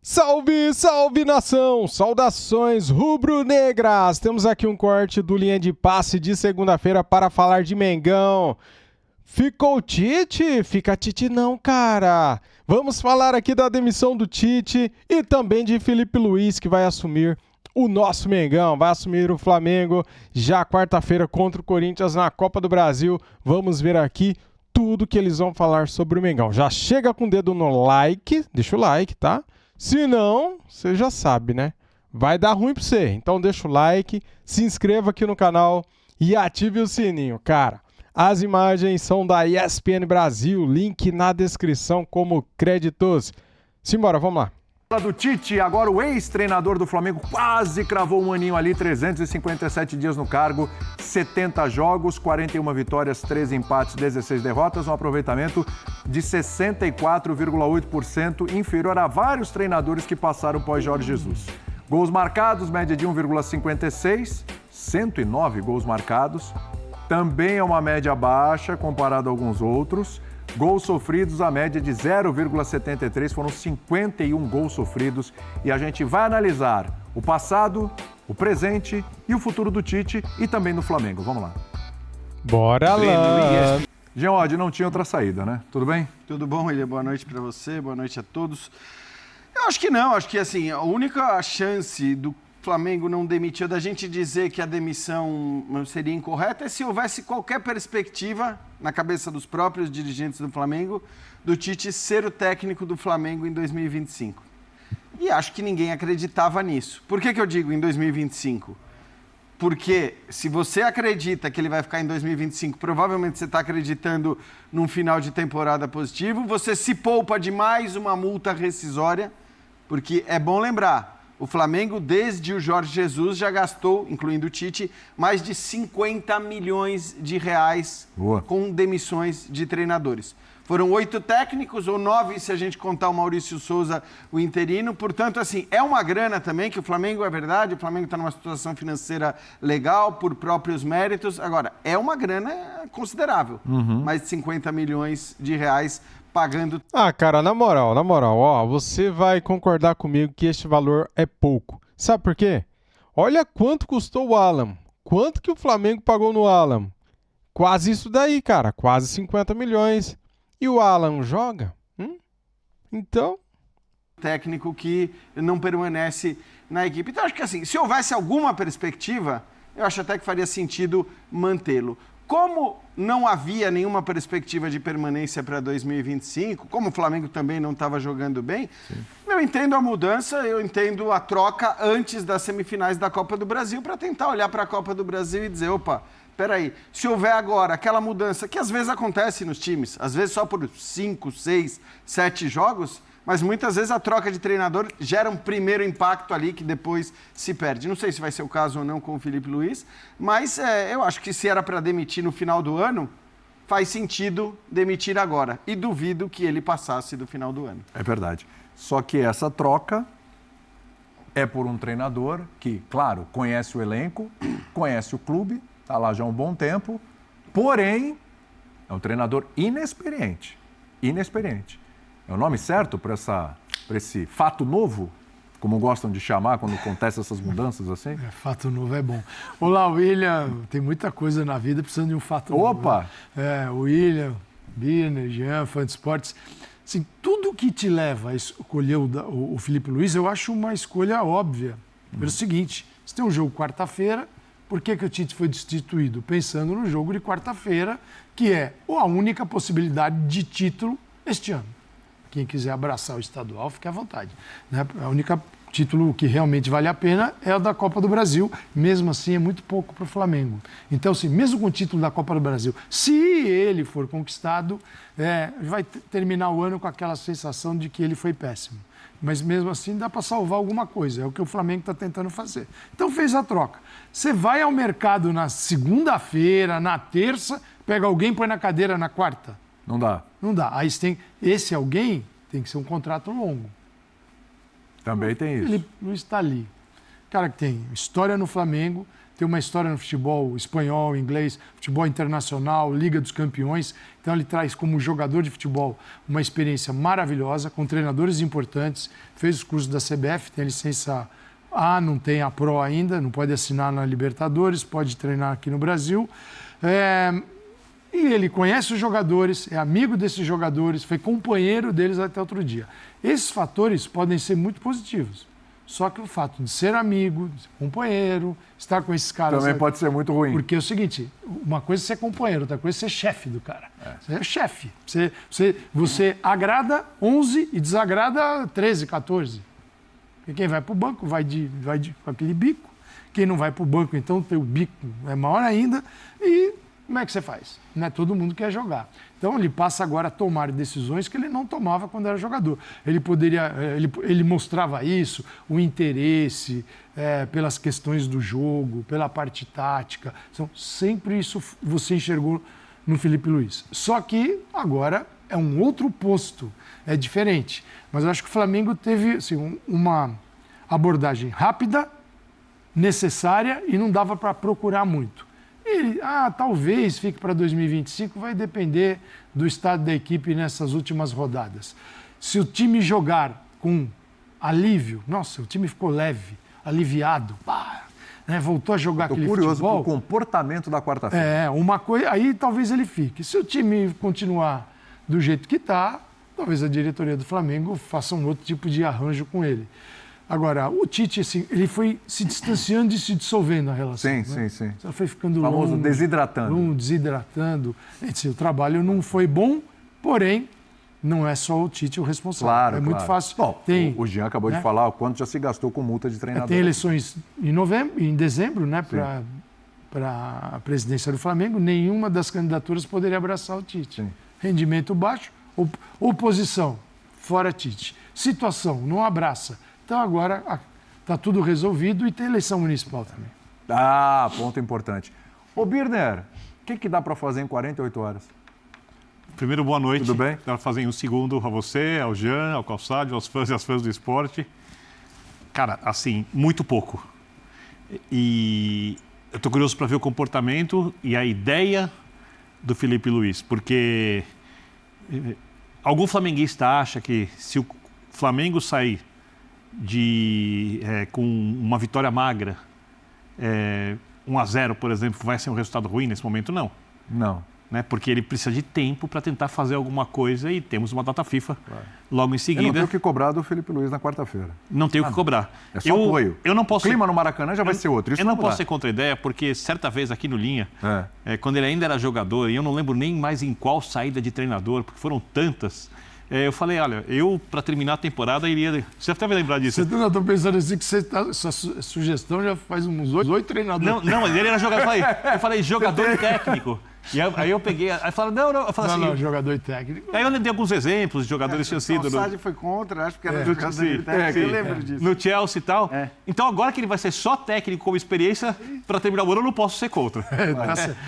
Salve, salve nação! Saudações rubro-negras! Temos aqui um corte do Linha de Passe de segunda-feira para falar de Mengão. Ficou Tite? Fica Tite não, cara! Vamos falar aqui da demissão do Tite e também de Felipe Luiz, que vai assumir o nosso Mengão, vai assumir o Flamengo já quarta-feira contra o Corinthians na Copa do Brasil. Vamos ver aqui tudo que eles vão falar sobre o Mengão. Já chega com o dedo no like, deixa o like, tá? Se não, você já sabe, né? Vai dar ruim pra você. Então deixa o like, se inscreva aqui no canal e ative o sininho. Cara, as imagens são da ESPN Brasil, link na descrição como créditos. Simbora, vamos lá. Do Tite, agora o ex-treinador do Flamengo quase cravou um aninho ali, 357 dias no cargo, 70 jogos, 41 vitórias, 13 empates, 16 derrotas, um aproveitamento de 64,8%, inferior a vários treinadores que passaram pós Jorge Jesus. Gols marcados, média de 1,56, 109 gols marcados, também é uma média baixa comparado a alguns outros. Gols sofridos, a média de 0,73, foram 51 gols sofridos. E a gente vai analisar o passado, o presente e o futuro do Tite e também do Flamengo. Vamos lá. Bora lá. Jean Oddi, não tinha outra saída, né? Tudo bem? Tudo bom, William? Boa noite para você, boa noite a todos. Eu acho que não, acho que assim, a única chance do Flamengo não demitiu, da gente dizer que a demissão seria incorreta, é se houvesse qualquer perspectiva na cabeça dos próprios dirigentes do Flamengo do Tite ser o técnico do Flamengo em 2025. E acho que ninguém acreditava nisso. Por que eu digo em 2025? Porque se você acredita que ele vai ficar em 2025, provavelmente você está acreditando num final de temporada positivo, você se poupa de mais uma multa rescisória, porque é bom lembrar, o Flamengo, desde o Jorge Jesus, já gastou, incluindo o Tite, mais de 50 milhões de reais com demissões de treinadores. Foram 8 técnicos, ou 9 se a gente contar o Maurício Souza, o interino. Portanto, assim, é uma grana também que o Flamengo, é verdade, o Flamengo está numa situação financeira legal, por próprios méritos. Agora, é uma grana considerável, mais de 50 milhões de reais pagando. Ah, cara, na moral, ó, você vai concordar comigo que este valor é pouco. Sabe por quê? Olha quanto custou o Alan. Quanto que o Flamengo pagou no Alan? Quase isso daí, cara. Quase 50 milhões. E o Alan joga? Então... técnico que não permanece na equipe. Então, acho que assim, se houvesse alguma perspectiva, eu acho até que faria sentido mantê-lo. Como não havia nenhuma perspectiva de permanência para 2025, como o Flamengo também não estava jogando bem, eu entendo a mudança, eu entendo a troca antes das semifinais da Copa do Brasil para tentar olhar para a Copa do Brasil e dizer, opa, peraí, se houver agora aquela mudança, que às vezes acontece nos times, às vezes só por 5, 6, 7 jogos, mas muitas vezes a troca de treinador gera um primeiro impacto ali que depois se perde. Não sei se vai ser o caso ou não com o Felipe Luiz, mas eu acho que se era para demitir no final do ano, faz sentido demitir agora. E duvido que ele passasse do final do ano. É verdade. Só que essa troca é por um treinador que, claro, conhece o elenco, conhece o clube, está lá já há um bom tempo, porém, é um treinador inexperiente. Inexperiente. É o nome certo para esse fato novo, como gostam de chamar quando acontecem essas mudanças assim? Fato novo é bom. Olá, William. Tem muita coisa na vida precisando de um fato novo. Opa! Né? William, Birner, Jean, fã de esportes. Assim, tudo que te leva a escolher o Felipe Luiz, eu acho uma escolha óbvia. Pelo seguinte, você tem um jogo quarta-feira, por que o Tite foi destituído? Pensando no jogo de quarta-feira, que é a única possibilidade de título este ano. Quem quiser abraçar o estadual, fique à vontade. Né? O único título que realmente vale a pena é o da Copa do Brasil. Mesmo assim, é muito pouco para o Flamengo. Então, assim, mesmo com o título da Copa do Brasil, se ele for conquistado, vai terminar o ano com aquela sensação de que ele foi péssimo. Mas mesmo assim, dá para salvar alguma coisa. É o que o Flamengo está tentando fazer. Então, fez a troca. Você vai ao mercado na segunda-feira, na terça, pega alguém e põe na cadeira na quarta. Não dá. Não dá. Aí esse alguém tem que ser um contrato longo. Também tem isso. Ele não está ali. Cara que tem história no Flamengo, tem uma história no futebol espanhol, inglês, futebol internacional, Liga dos Campeões. Então ele traz como jogador de futebol uma experiência maravilhosa, com treinadores importantes, fez os cursos da CBF, tem a licença A, não tem a Pro ainda, não pode assinar na Libertadores, pode treinar aqui no Brasil. E ele conhece os jogadores, é amigo desses jogadores, foi companheiro deles até outro dia. Esses fatores podem ser muito positivos. Só que o fato de ser amigo, de ser companheiro, estar com esses caras... Também pode ser muito ruim. Porque é o seguinte, uma coisa é ser companheiro, outra coisa é ser chefe do cara. Você é chefe. Você agrada 11 e desagrada 13, 14. Porque quem vai para o banco vai com aquele bico. Quem não vai para o banco, então, tem o bico é maior ainda. E como é que você faz? Não é todo mundo quer jogar. Então, ele passa agora a tomar decisões que ele não tomava quando era jogador. Ele mostrava isso, o interesse pelas questões do jogo, pela parte tática. Então, sempre isso você enxergou no Felipe Luiz. Só que agora é um outro posto, é diferente. Mas eu acho que o Flamengo teve assim, uma abordagem rápida, necessária e não dava para procurar muito. Ele, talvez fique para 2025, vai depender do estado da equipe nessas últimas rodadas. Se o time jogar com alívio, nossa, o time ficou leve, aliviado, voltou a jogar aquele futebol. Estou curioso com o comportamento da quarta-feira. Uma coisa, aí talvez ele fique. Se o time continuar do jeito que está, talvez a diretoria do Flamengo faça um outro tipo de arranjo com ele. Agora, o Tite, assim, ele foi se distanciando e se dissolvendo a relação. Sim. Ela foi ficando famoso longo, desidratando. Desidratando. O trabalho não foi bom, porém, não é só o Tite o responsável. Claro, muito fácil. Bom, o Jean acabou de falar o quanto já se gastou com multa de treinador. Tem eleições em dezembro, né, para a presidência do Flamengo. Nenhuma das candidaturas poderia abraçar o Tite. Sim. Rendimento baixo, oposição, fora Tite. Situação, não abraça. Então agora está tudo resolvido e tem eleição municipal também. Ponto importante. Ô Birner, o que dá para fazer em 48 horas? Primeiro, boa noite. Tudo bem? Dá para fazer em um segundo a você, ao Jean, ao Calçado, aos fãs e às fãs do esporte. Cara, assim, muito pouco. E eu estou curioso para ver o comportamento e a ideia do Felipe Luiz, porque algum flamenguista acha que se o Flamengo sair com uma vitória magra, 1-0, por exemplo, vai ser um resultado ruim nesse momento? Não. Né? Porque ele precisa de tempo para tentar fazer alguma coisa e temos uma data FIFA logo em seguida. Eu não tenho o que cobrar do Felipe Luiz na quarta-feira. Não tenho o que cobrar. É só apoio. Eu não posso o clima no Maracanã já vai ser outro. Isso eu não posso ser contra a ideia, porque certa vez aqui no Linha, quando ele ainda era jogador, e eu não lembro nem mais em qual saída de treinador, porque foram tantas... eu falei, olha, eu, para terminar a temporada, iria... Você até vai lembrar disso. Eu estou pensando assim que sua sugestão já faz uns 8 treinadores. Não, ele era jogador. Eu falei jogador e técnico. E aí eu peguei... Aí falaram, não. Eu falei assim... Não, jogador e técnico. Aí eu dei alguns exemplos de jogadores que tinham sido... O Calçade foi contra, acho que era jogador e técnico. Eu lembro disso. No Chelsea e tal. Então agora que ele vai ser só técnico como experiência, para terminar o ano eu não posso ser contra.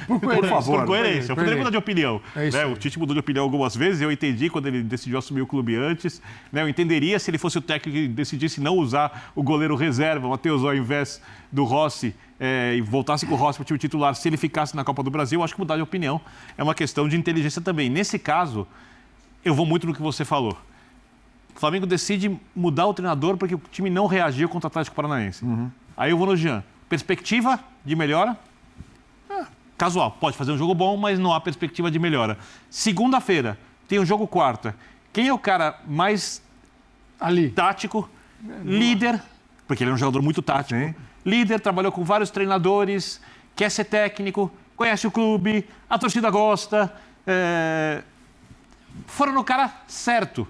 Por favor. Por coerência. Eu poderia mudar de opinião. Né? O Tite mudou de opinião algumas vezes, eu entendi quando ele decidiu assumir o clube antes. Né? Eu entenderia se ele fosse o técnico que decidisse não usar o goleiro reserva, o Matheus, ao invés do Rossi, e voltasse com o Rossi para o time titular, se ele ficasse na Copa do Brasil, eu acho que mudar de opinião é uma questão de inteligência também. Nesse caso, eu vou muito no que você falou. O Flamengo decide mudar o treinador porque o time não reagiu contra o Atlético Paranaense. Aí eu vou no Jean. Perspectiva de melhora? Casual. Pode fazer um jogo bom, mas não há perspectiva de melhora. Segunda-feira, tem um jogo quarta. Quem é o cara mais tático? Líder, porque ele é um jogador muito tático. Sim. Líder, trabalhou com vários treinadores, quer ser técnico, conhece o clube, a torcida gosta. Foram no cara certo.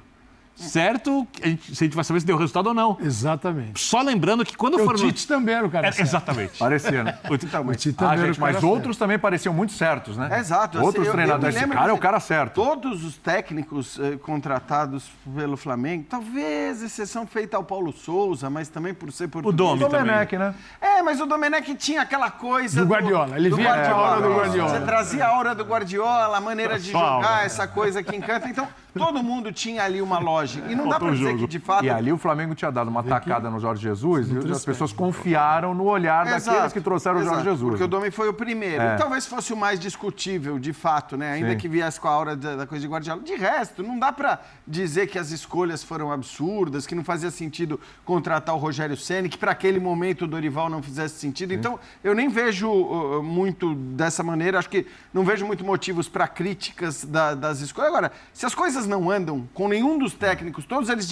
Certo, a gente vai saber se deu resultado ou não. Exatamente. Só lembrando que quando foram... O Tite também era o cara certo. Exatamente. Parecia, né? O Tite também era o cara mas outros também pareciam muito certos, né? Exato. Outros treinadores. Esse cara é o cara certo. Todos os técnicos contratados pelo Flamengo, talvez exceção feita ao Paulo Souza, mas também por ser português. O Domenech, né? Mas o Domenech tinha aquela coisa... Do Guardiola. Ele via a aura do Guardiola. Você trazia a aura do Guardiola, a maneira de jogar, essa coisa que encanta. Então, todo mundo tinha ali uma lógica. E não dá Faltou pra o dizer jogo. que, de fato... E ali o Flamengo tinha dado uma tacada no Jorge Jesus e as pessoas confiaram no olhar daqueles que trouxeram o Jorge Jesus. Porque o Domi foi o primeiro. E talvez fosse o mais discutível, de fato, né? Ainda que viesse com a aura da coisa de Guardiola. De resto, não dá pra dizer que as escolhas foram absurdas, que não fazia sentido contratar o Rogério Ceni, que para aquele momento o Dorival não fizesse sentido. Então, eu nem vejo muito dessa maneira. Acho que não vejo muito motivos para críticas das escolhas. Agora, se as coisas não andam com nenhum dos técnicos, todos eles,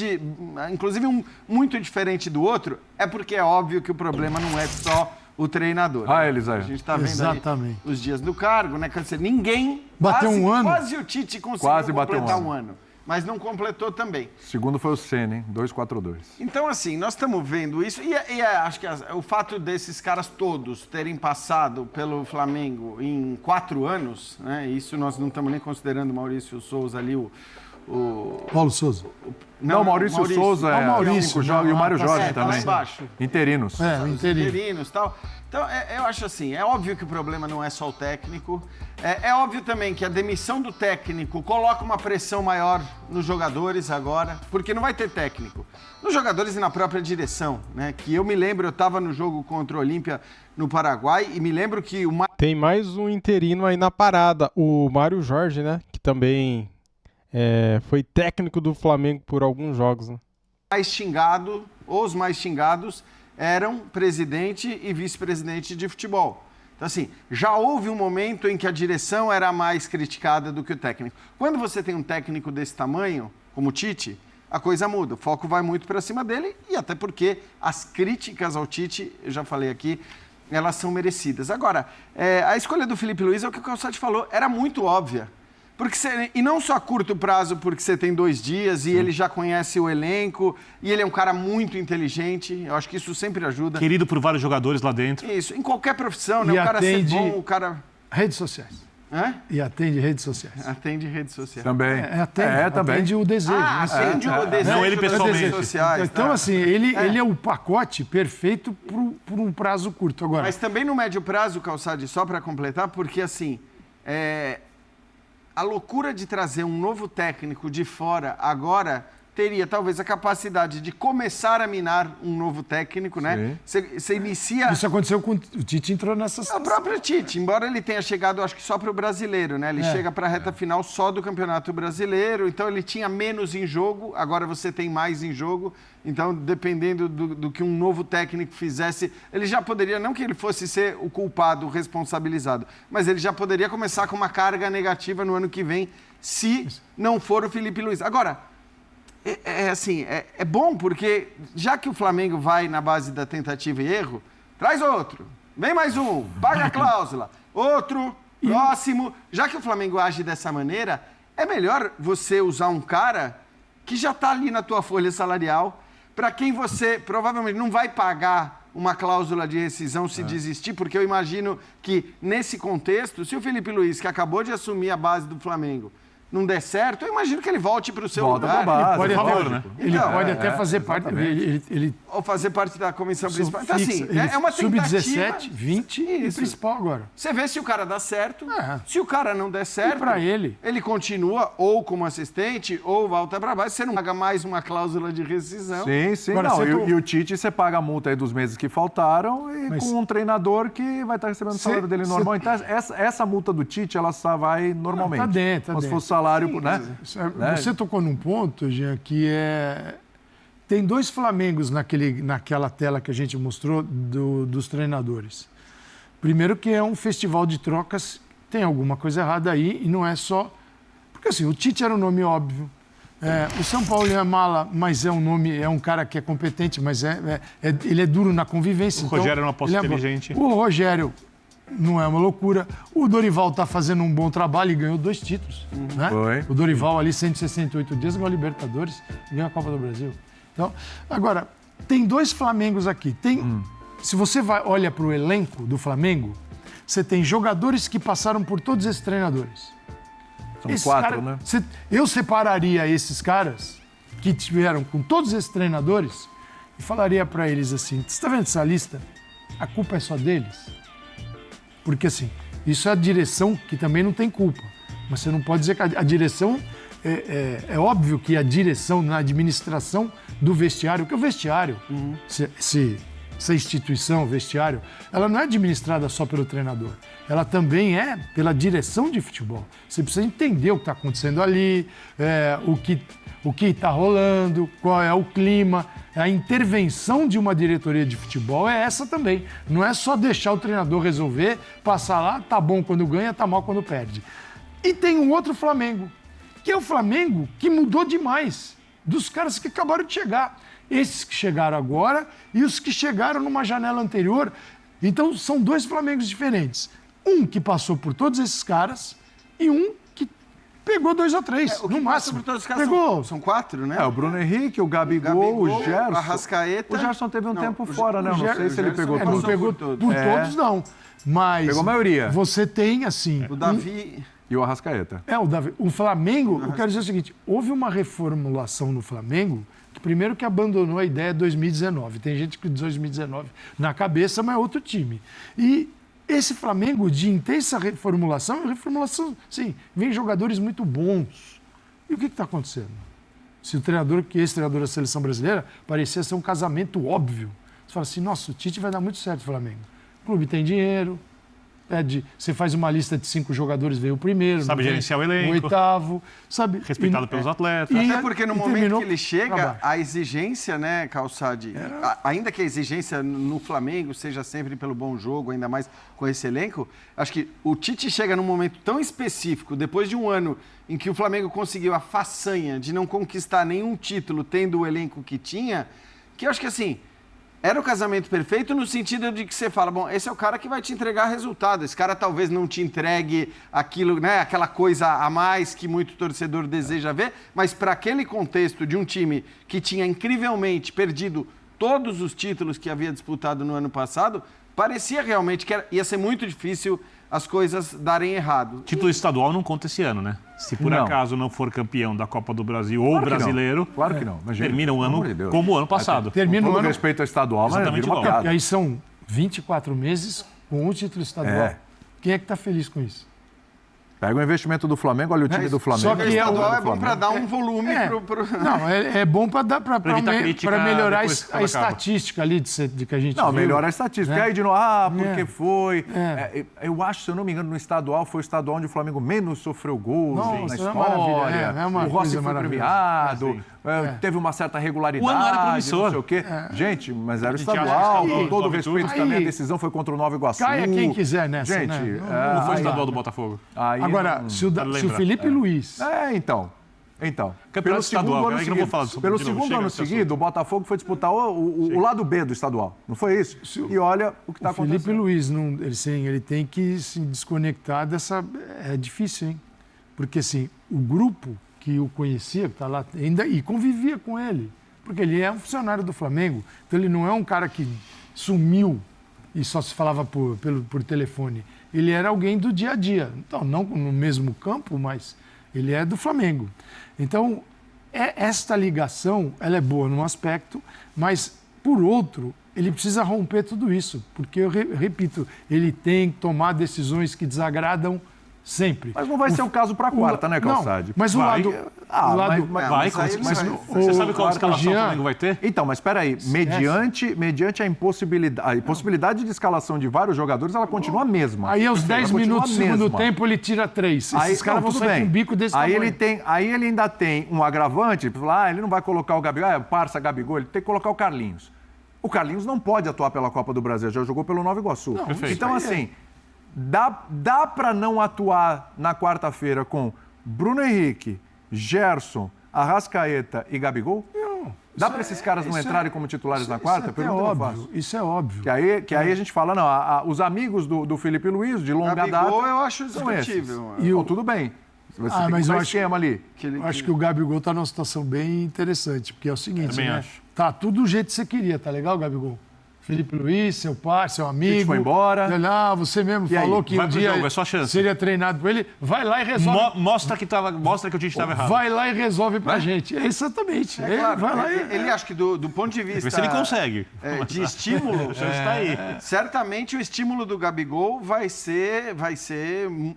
inclusive um muito diferente do outro, é porque é óbvio que o problema não é só o treinador. Elisaia. A gente está vendo aí os dias do cargo, né? Quer dizer, ninguém... Bateu um ano. Quase o Tite conseguiu completar um ano. Mas não completou também. Segundo foi o Ceni, 2-4-2. Então, assim, nós estamos vendo isso. E acho que o fato desses caras todos terem passado pelo Flamengo em 4 anos, né? Isso nós não estamos nem considerando o Maurício Souza ali, o Paulo Souza. Não, Maurício Souza é o Maurício, e o Mário Jorge tá lá também. embaixo. Interinos. Interinos e tal. Então, eu acho assim, é óbvio que o problema não é só o técnico. É óbvio também que a demissão do técnico coloca uma pressão maior nos jogadores agora, porque não vai ter técnico. Nos jogadores e na própria direção, né? Que eu me lembro, eu estava no jogo contra o Olímpia no Paraguai e me lembro que Tem mais um interino aí na parada, o Mário Jorge, né? Que também foi técnico do Flamengo por alguns jogos, né? Os mais xingados eram presidente e vice-presidente de futebol. Então, assim, já houve um momento em que a direção era mais criticada do que o técnico. Quando você tem um técnico desse tamanho, como o Tite, a coisa muda. O foco vai muito para cima dele e até porque as críticas ao Tite, eu já falei aqui, elas são merecidas. Agora, a escolha do Felipe Luiz, é o que o Calçade falou, era muito óbvia. E não só a curto prazo, porque você tem 2 dias e ele já conhece o elenco e ele é um cara muito inteligente. Eu acho que isso sempre ajuda. Querido por vários jogadores lá dentro. Isso, em qualquer profissão, né? E O cara atende ser bom, o cara... Redes sociais. E atende redes sociais. Atende redes sociais. Também. Também. Atende o desejo. Atende o desejo. Não, ele pessoalmente. das redes sociais. Então, assim, ele é o pacote perfeito por um prazo curto. Agora, Mas também no médio prazo, Calçade, só para completar, porque assim... A loucura de trazer um novo técnico de fora agora teria talvez a capacidade de começar a minar um novo técnico, né? Você inicia... Isso aconteceu com o Tite, entrou nessa situação. O próprio Tite, embora ele tenha chegado, acho que só para o brasileiro, né? Ele chega para a reta final só do Campeonato Brasileiro, então ele tinha menos em jogo, agora você tem mais em jogo. Então, dependendo do que um novo técnico fizesse, ele já poderia, não que ele fosse ser o culpado, o responsabilizado, mas ele já poderia começar com uma carga negativa no ano que vem, se não for o Felipe Luiz. Agora, é bom porque, já que o Flamengo vai na base da tentativa e erro, traz outro, vem mais um, paga a cláusula, outro, próximo. Já que o Flamengo age dessa maneira, é melhor você usar um cara que já está ali na tua folha salarial, para quem você provavelmente não vai pagar uma cláusula de rescisão se desistir, porque eu imagino que, nesse contexto, se o Felipe Luiz, que acabou de assumir a base do Flamengo, não der certo, eu imagino que ele volte para o seu lugar. Base, ele pode até fazer parte... Ou fazer parte da comissão principal. Então, assim, é uma tentativa... Sub-17, 20 e principal agora. Você vê se o cara dá certo. Se o cara não der certo... E para ele continua ou como assistente ou volta para baixo. Você não paga mais uma cláusula de rescisão. Sim. Agora, e o Tite, você paga a multa aí dos meses que faltaram e com um treinador que vai estar recebendo o salário dele normal. Então, essa multa do Tite, ela só vai normalmente. Tá dentro. Como se fosse salário, né? Você tocou num ponto, Jean, que tem 2 Flamengos naquela tela que a gente mostrou dos treinadores. Primeiro que é um festival de trocas, tem alguma coisa errada aí e não é só... Porque assim, o Tite era um nome óbvio, o São Paulo é mala, mas é um cara que é competente, mas ele é duro na convivência. O Rogério é uma aposta inteligente. O Rogério... Não é uma loucura. O Dorival está fazendo um bom trabalho e ganhou 2 títulos. Né? O Dorival ali, 168 dias, ganhou a Libertadores e ganhou a Copa do Brasil. Então, agora, tem 2 Flamengos aqui. Se você olha para o elenco do Flamengo, você tem jogadores que passaram por todos esses treinadores. São 4, né? Eu separaria esses caras que tiveram com todos esses treinadores e falaria para eles assim, você está vendo essa lista? A culpa é só deles. Porque, assim, isso é a direção que também não tem culpa. Mas você não pode dizer que a direção é óbvio que a direção, na administração do vestiário, que o vestiário, essa instituição, o vestiário, ela não é administrada só pelo treinador. Ela também é pela direção de futebol. Você precisa entender o que está acontecendo ali, o que está rolando, qual é o clima. A intervenção de uma diretoria de futebol é essa também. Não é só deixar o treinador resolver, passar lá, tá bom quando ganha, tá mal quando perde. E tem um outro Flamengo, que é o Flamengo que mudou demais dos caras que acabaram de chegar. Esses que chegaram agora e os que chegaram numa janela anterior. Então, são dois Flamengos diferentes. Um que passou por todos esses caras e um que pegou 2 ou 3, no máximo. Por todos os caras pegou. são 4, né? O Bruno Henrique, o Gabigol, o Gerson. O Arrascaeta. O Gerson teve um tempo fora, né? Eu não sei se ele pegou Não pegou por todos, não. Mas pegou a maioria. Você tem, assim... O Davi... E o Arrascaeta. O Davi. O Flamengo, eu quero dizer o seguinte, houve uma reformulação no Flamengo, que primeiro que abandonou a ideia de 2019. Tem gente que 2019 na cabeça, mas é outro time. E esse Flamengo, de intensa reformulação, sim, vem jogadores muito bons. E o que está acontecendo? Se o treinador, esse treinador da seleção brasileira, parecia ser um casamento óbvio. Você fala assim, nossa, o Tite vai dar muito certo, Flamengo. O clube tem dinheiro, você faz uma lista de 5 jogadores, veio o primeiro, sabe gerenciar o elenco, o 8º, sabe? Respeitado pelos atletas. Até porque no momento que ele chega, a exigência, né, Calçade, ainda que a exigência no Flamengo seja sempre pelo bom jogo, ainda mais com esse elenco, acho que o Tite chega num momento tão específico, depois de um ano em que o Flamengo conseguiu a façanha de não conquistar nenhum título tendo o elenco que tinha, que eu acho que assim... Era o casamento perfeito no sentido de que você fala, bom, esse é o cara que vai te entregar resultado. Esse cara talvez não te entregue aquilo, né, aquela coisa a mais que muito torcedor deseja ver, mas para aquele contexto de um time que tinha incrivelmente perdido todos os títulos que havia disputado no ano passado, parecia realmente que ia ser muito difícil as coisas darem errado. Título estadual não conta esse ano, né? Se por acaso não for campeão da Copa do Brasil ou brasileiro, claro que não. Imagina, termina o ano como o ano passado. Termina o ano respeito ao estadual, mas exatamente vira uma igual. piada. Aí são 24 meses com o título estadual. Quem é que está feliz com isso? Pega o investimento do Flamengo, olha o time do Flamengo. Só que O estadual é bom para dar um volume pro... Não, é bom para melhorar a estatística ali de que a gente Não, viu, melhora a estatística. né? Aí de novo, porque foi... eu acho, se eu não me engano, no estadual foi o estadual onde o Flamengo menos sofreu gols na história. O Rossi foi premiado, teve uma certa regularidade, O ano era promissor. não sei o quê. Gente, mas era o estadual, com todo o respeito também, a decisão foi contra o Nova Iguaçu. Caia quem quiser nessa, Gente, né? Não foi o estadual do Botafogo. Agora, se o Felipe Luiz... Então. Campeonato estadual, ano que eu não vou falar sobre pelo de novo, segundo chega ano nesse seguido, o Botafogo foi disputar o lado B do estadual. Não foi isso? E olha o que está acontecendo. Felipe Luiz, ele tem que se desconectar dessa... É difícil, hein? Porque, assim, o grupo que o conhecia, que está lá ainda, e convivia com ele, porque ele é um funcionário do Flamengo, então ele não é um cara que sumiu e só se falava por telefone. Ele era alguém do dia a dia. Então, não no mesmo campo, mas ele é do Flamengo. Então, esta ligação, ela é boa num aspecto, mas, por outro, ele precisa romper tudo isso. Porque, eu repito, ele tem que tomar decisões que desagradam sempre. Mas não vai ser o caso para a quarta, né, Calçade? Não, mas o lado... Vai, você sabe qual escalação o Flamengo vai ter? Então, mas espera aí, mediante a impossibilidade de escalação de vários jogadores, ela continua a mesma. Aí aos 10 minutos do segundo tempo ele tira 3. Esses caras vão sair com um bico desse tamanho. Aí ele ainda tem um agravante, ele não vai colocar o Gabigol, parça Gabigol, ele tem que colocar o Carlinhos. O Carlinhos não pode atuar pela Copa do Brasil, já jogou pelo Nova Iguaçu. Então, assim, dá para não atuar na quarta-feira com Bruno Henrique, Gerson, Arrascaeta e Gabigol? Não. Dá para esses caras não entrarem como titulares na quarta? Isso é óbvio. Que aí a gente fala, os amigos do Felipe Luiz, de longa data... Gabigol eu acho discutível. Tudo bem. Você mas eu esquema ali. Acho que o Gabigol está numa situação bem interessante, porque é o seguinte, Também né? acho. Tá tudo do jeito que você queria, tá legal, Gabigol? Felipe Luiz, seu pai, seu amigo. Tite foi embora. Não, você mesmo falou que Vai um pro dia jogo, é só chance. seria treinado por ele. Vai lá e resolve. Mostra que o Tite estava errado. Vai lá e resolve pra gente. É exatamente. Claro, vai lá e... ele acha que do ponto de vista... Vê se ele consegue. De estímulo, A chance tá aí. certamente o estímulo do Gabigol vai ser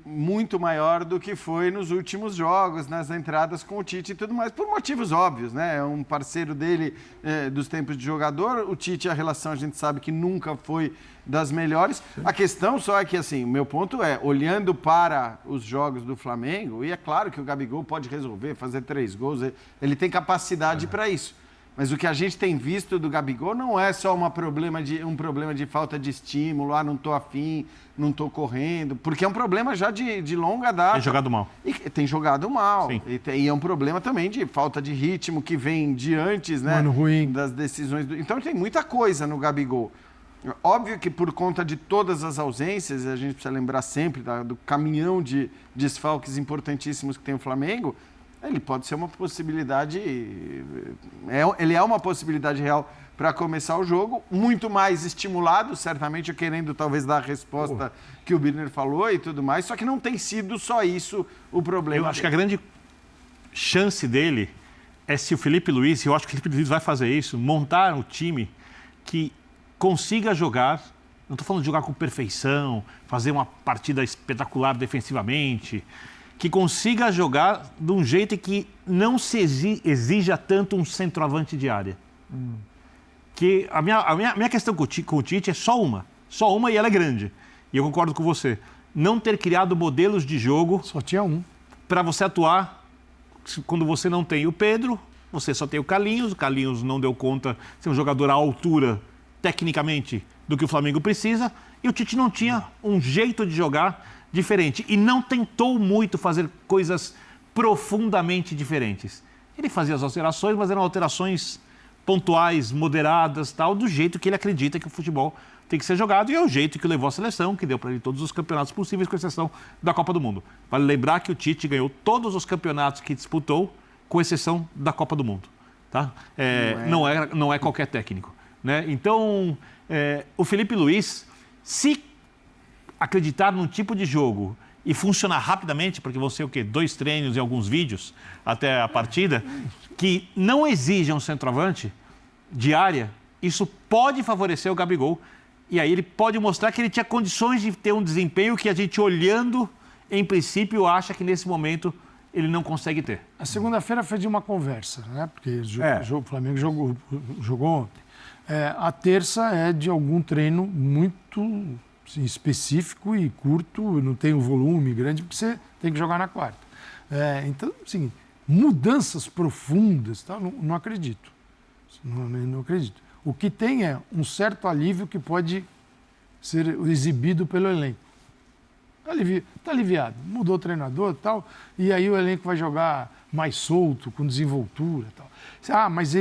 muito maior do que foi nos últimos jogos, nas entradas com o Tite e tudo mais, por motivos óbvios, né? É um parceiro dele dos tempos de jogador. O Tite, a relação a gente sabe que nunca foi das melhores. A questão só é que, assim, o meu ponto é, olhando para os jogos do Flamengo, e é claro que o Gabigol pode resolver, fazer 3 gols, ele tem capacidade para isso. Mas o que a gente tem visto do Gabigol não é só um problema de falta de estímulo, não tô afim, não tô correndo, porque é um problema já de longa data. Tem jogado mal. E tem jogado mal. Sim. E é um problema também de falta de ritmo que vem de antes, né? Ano ruim. Das decisões. Então tem muita coisa no Gabigol. Óbvio que por conta de todas as ausências, a gente precisa lembrar sempre do caminhão de desfalques importantíssimos que tem o Flamengo, ele pode ser uma possibilidade, ele é uma possibilidade real para começar o jogo, muito mais estimulado, certamente querendo talvez dar a resposta que o Birner falou e tudo mais, só que não tem sido só isso o problema. Eu acho que a grande chance dele é se o Felipe Luiz, eu acho que o Felipe Luiz vai fazer isso, montar um time que consiga jogar, não estou falando de jogar com perfeição, fazer uma partida espetacular defensivamente, que consiga jogar de um jeito que não se exija tanto um centroavante de área. Que a minha questão com o Tite é só uma e ela é grande. E eu concordo com você. Não ter criado modelos de jogo... Só tinha um. Para você atuar, quando você não tem o Pedro, você só tem o Carlinhos não deu conta de ser um jogador à altura, tecnicamente, do que o Flamengo precisa, e o Tite não tinha um jeito de jogar diferente e não tentou muito fazer coisas profundamente diferentes. Ele fazia as alterações, mas eram alterações pontuais, moderadas, tal, do jeito que ele acredita que o futebol tem que ser jogado, e é o jeito que levou a seleção, que deu para ele todos os campeonatos possíveis, com exceção da Copa do Mundo. Vale lembrar que o Tite ganhou todos os campeonatos que disputou, com exceção da Copa do Mundo. Tá? Não é qualquer técnico. Né? Então, o Felipe Luiz, se acreditar num tipo de jogo e funcionar rapidamente, porque vão ser o quê? 2 treinos e alguns vídeos até a partida, que não exijam um centroavante de área, isso pode favorecer o Gabigol. E aí ele pode mostrar que ele tinha condições de ter um desempenho que a gente, olhando, em princípio, acha que nesse momento ele não consegue ter. A segunda-feira foi de uma conversa, né? Porque o Flamengo jogou ontem. A terça é de algum treino muito específico e curto, não tem um volume grande, porque você tem que jogar na quarta. Então, assim, mudanças profundas, tá? Não acredito. Não acredito. O que tem é um certo alívio que pode ser exibido pelo elenco. Está aliviado. Mudou o treinador e tal, e aí o elenco vai jogar mais solto, com desenvoltura e tal. Mas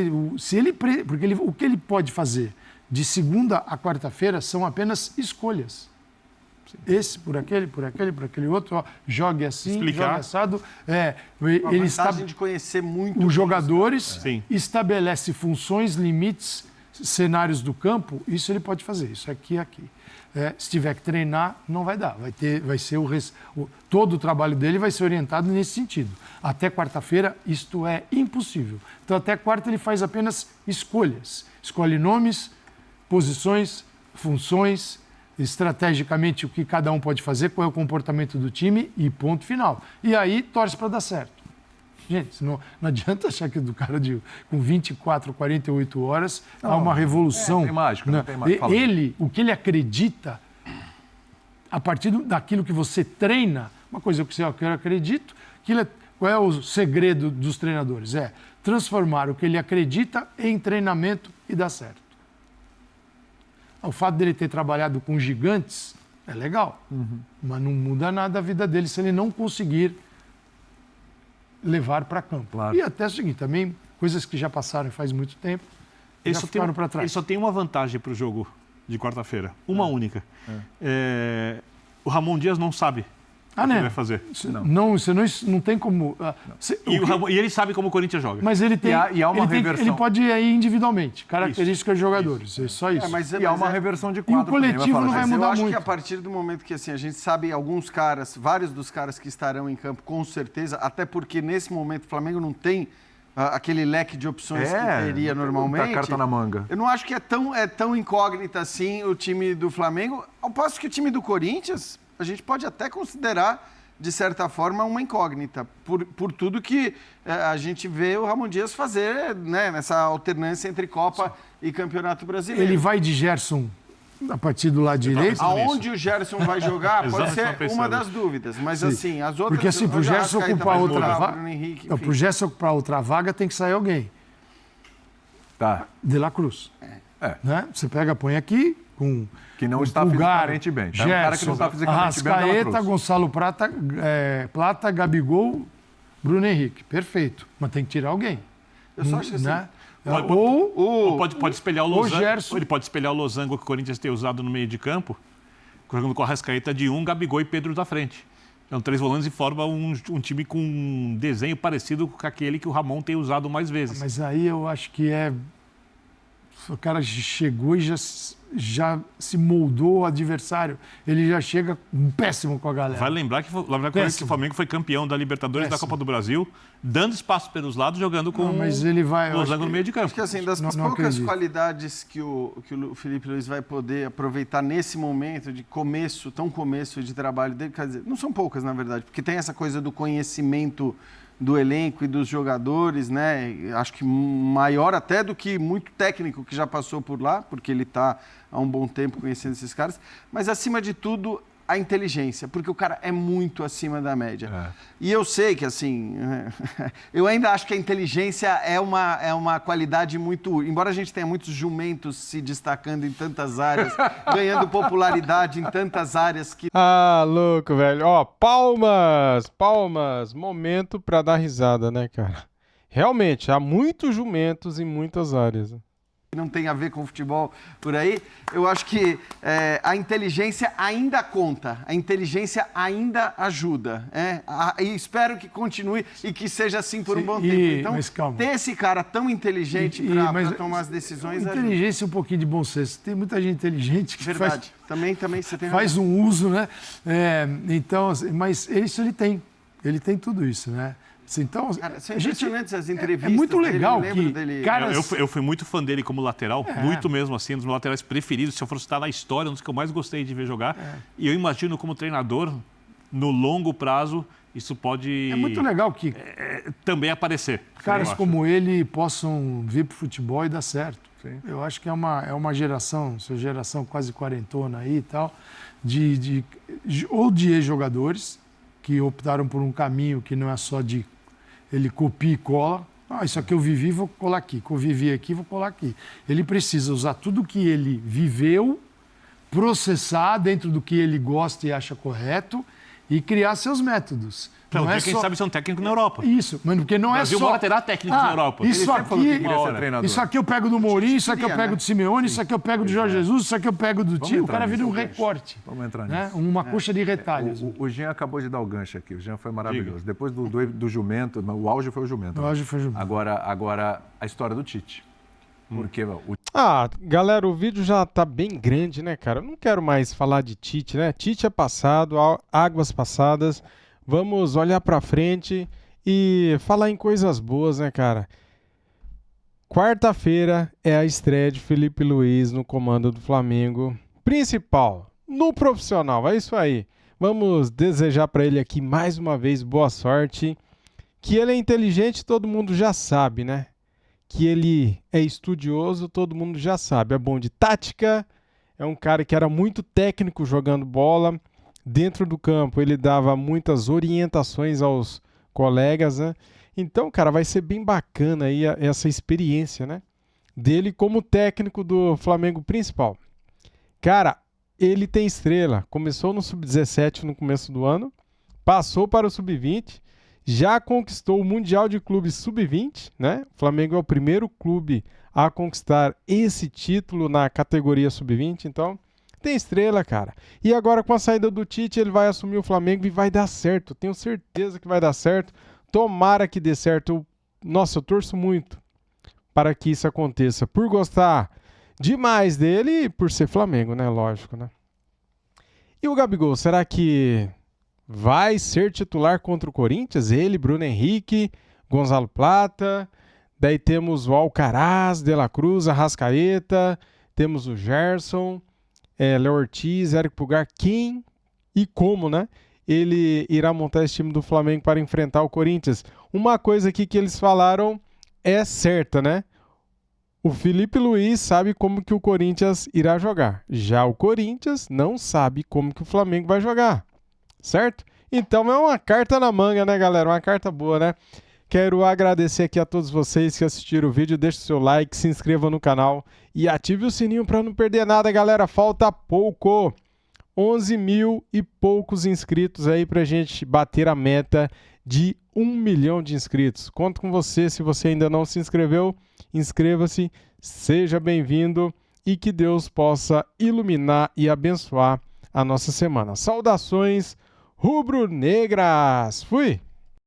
porque o que ele pode fazer de segunda a quarta-feira são apenas escolhas. Esse por aquele outro, jogue assim, explicar. Jogue assado. Ele está de conhecer muito os jogadores, Sim. estabelece funções, limites, cenários do campo, isso ele pode fazer, isso aqui e aqui. Se tiver que treinar, não vai dar. Todo o trabalho dele vai ser orientado nesse sentido. Até quarta-feira, isto é impossível. Então, até quarta, ele faz apenas escolhas. Escolhe nomes, posições, funções, estrategicamente o que cada um pode fazer, qual é o comportamento do time e ponto final. E aí, torce para dar certo. Gente, não adianta achar que do cara com 24, 48 horas há uma revolução. Tem mágica, né? não tem mágica. O que ele acredita, a partir daquilo que você treina, uma coisa que eu acredito, qual é o segredo dos treinadores? É transformar o que ele acredita em treinamento e dar certo. O fato dele ter trabalhado com gigantes é legal, mas não muda nada a vida dele se ele não conseguir levar para campo. Claro. E até o seguinte, também, coisas que já passaram faz muito tempo, já ficaram para trás. Ele só tem uma vantagem para o jogo de quarta-feira, uma única. O Ramon Dias não sabe O que ele vai fazer. Não tem como... E ele sabe como o Corinthians joga. Mas ele tem... E há uma reversão. Ele pode ir aí individualmente, características de jogadores. É só isso. E há uma reversão de quadro. E o coletivo não vai Mas mudar eu acho muito. que a partir do momento que assim, a gente sabe alguns caras, vários dos caras que estarão em campo, com certeza, até porque nesse momento o Flamengo não tem aquele leque de opções que teria normalmente. A carta na manga. Eu não acho que é tão incógnita assim o time do Flamengo. Ao passo que o time do Corinthians, a gente pode até considerar, de certa forma, uma incógnita, por tudo que a gente vê o Ramon Dias fazer, né, nessa alternância entre Copa e Campeonato Brasileiro. Ele vai de Gerson a partir do lado direito? Aonde o Gerson vai jogar pode ser Exatamente. uma das dúvidas, mas assim, as outras... Porque assim, pro Gerson ocupar outra vaga... Henrique, Pro Gerson ocupar outra vaga tem que sair alguém. Tá. De La Cruz. Né? Você põe aqui com... Que não o está Pulgar, fisicamente bem. Tá? Gerson, Um cara que não está fisicamente bem. Arrascaeta, Gonçalo Plata, Gabigol, Bruno Henrique. Perfeito. Mas tem que tirar alguém. Eu só acho assim... Né? Pode espelhar o Losango. Gerson. Ele pode espelhar o Losango que o Corinthians tem usado no meio de campo, jogando com a Arrascaeta de Gabigol e Pedro da frente. São 3 volantes e forma um time com um desenho parecido com aquele que o Ramon tem usado mais vezes. Mas aí eu acho que o cara chegou e já se moldou o adversário. Ele já chega péssimo com a galera. Vai lembrar que o Flamengo foi campeão da Libertadores da Copa do Brasil, dando espaço pelos lados, jogando com o Losango no meio de campo. Acho que assim, das poucas qualidades que o Felipe Luiz vai poder aproveitar nesse momento de começo de trabalho dele, quer dizer, não são poucas, na verdade, porque tem essa coisa do conhecimento do elenco e dos jogadores, né? Acho que maior até do que muito técnico que já passou por lá, porque ele está há um bom tempo conhecendo esses caras, mas acima de tudo a inteligência, porque o cara é muito acima da média. E eu sei que assim, eu ainda acho que a inteligência é uma qualidade muito, embora a gente tenha muitos jumentos se destacando em tantas áreas, ganhando popularidade em tantas áreas que... Ah, louco, velho. Ó, palmas, momento pra dar risada, né, cara? Realmente, há muitos jumentos em muitas áreas. Não tem a ver com futebol por aí, eu acho que a inteligência ainda conta, a inteligência ainda ajuda. E espero que continue e que seja assim por um bom tempo. Então, mas calma. ter esse cara tão inteligente para tomar as decisões... Inteligência e um pouquinho de bom senso. Tem muita gente inteligente que Verdade. Também você tem faz um uso, né? Então, mas isso ele tem. Ele tem tudo isso, né? Então, cara, são impressionantes as entrevistas. É muito legal dele, que... Cara, eu fui muito fã dele como lateral, muito mesmo assim, um dos meus laterais preferidos. Se eu fosse citar na história, um dos que eu mais gostei de ver jogar. E eu imagino como treinador, no longo prazo, isso pode... É muito legal que... também aparecer. Caras como ele possam vir para o futebol e dar certo. Sim. Eu acho que é uma geração, sua geração quase quarentona aí e tal, ou de ex-jogadores que optaram por um caminho que não é só de ele copia e cola. Isso aqui eu vivi, vou colar aqui. Que eu vivi aqui, vou colar aqui. Ele precisa usar tudo que ele viveu, processar dentro do que ele gosta e acha correto e criar seus métodos. Então, quem sabe ser um técnico na Europa. Isso, mas porque não Brasil é só... terá técnicos na Europa. Isso aqui eu pego do Mourinho, isso aqui eu pego do Simeone, isso aqui eu pego do Jorge Jesus, isso aqui eu pego do Tio. O cara vira um recorte. Vamos entrar nisso. Uma Uma coxa de retalhos. O Jean acabou de dar o gancho aqui. O Jean foi maravilhoso. Depois do jumento, o auge foi o jumento. O auge foi o jumento. Agora a história do Tite. Porque galera, o vídeo já tá bem grande, né, cara? Eu não quero mais falar de Tite, né? Tite é passado, águas passadas. Vamos olhar pra frente e falar em coisas boas, né, cara? Quarta-feira é a estreia de Felipe Luiz no comando do Flamengo. Principal, no profissional, é isso aí. Vamos desejar pra ele aqui mais uma vez boa sorte. Que ele é inteligente, todo mundo já sabe, né? Que ele é estudioso, todo mundo já sabe. É bom de tática, é um cara que era muito técnico jogando bola. Dentro do campo, ele dava muitas orientações aos colegas, né? Então, cara, vai ser bem bacana aí essa experiência, né? Dele como técnico do Flamengo principal. Cara, ele tem estrela. Começou no Sub-17 no começo do ano, passou para o Sub-20, já conquistou o Mundial de Clubes Sub-20, né? O Flamengo é o primeiro clube a conquistar esse título na categoria Sub-20, então Tem estrela, cara. E agora com a saída do Tite, ele vai assumir o Flamengo e vai dar certo. Tenho certeza que vai dar certo. Tomara que dê certo. Nossa, eu torço muito para que isso aconteça. Por gostar demais dele e por ser Flamengo, né? Lógico, né? E o Gabigol, será que vai ser titular contra o Corinthians? Ele, Bruno Henrique, Gonzalo Plata. Daí temos o Alcaraz, De La Cruz, Arrascaeta. Temos o Gerson. Léo Ortiz, Érico Pulgar, quem e como, né? Ele irá montar esse time do Flamengo para enfrentar o Corinthians. Uma coisa aqui que eles falaram é certa, né? O Felipe Luiz sabe como que o Corinthians irá jogar. Já o Corinthians não sabe como que o Flamengo vai jogar, certo? Então é uma carta na manga, né, galera? Uma carta boa, né? Quero agradecer aqui a todos vocês que assistiram o vídeo. Deixe o seu like, se inscreva no canal e ative o sininho para não perder nada, galera. Falta pouco. 11 mil e poucos inscritos aí pra gente bater a meta de 1 milhão de inscritos. Conto com você. Se você ainda não se inscreveu, inscreva-se. Seja bem-vindo e que Deus possa iluminar e abençoar a nossa semana. Saudações rubro-negras. Fui!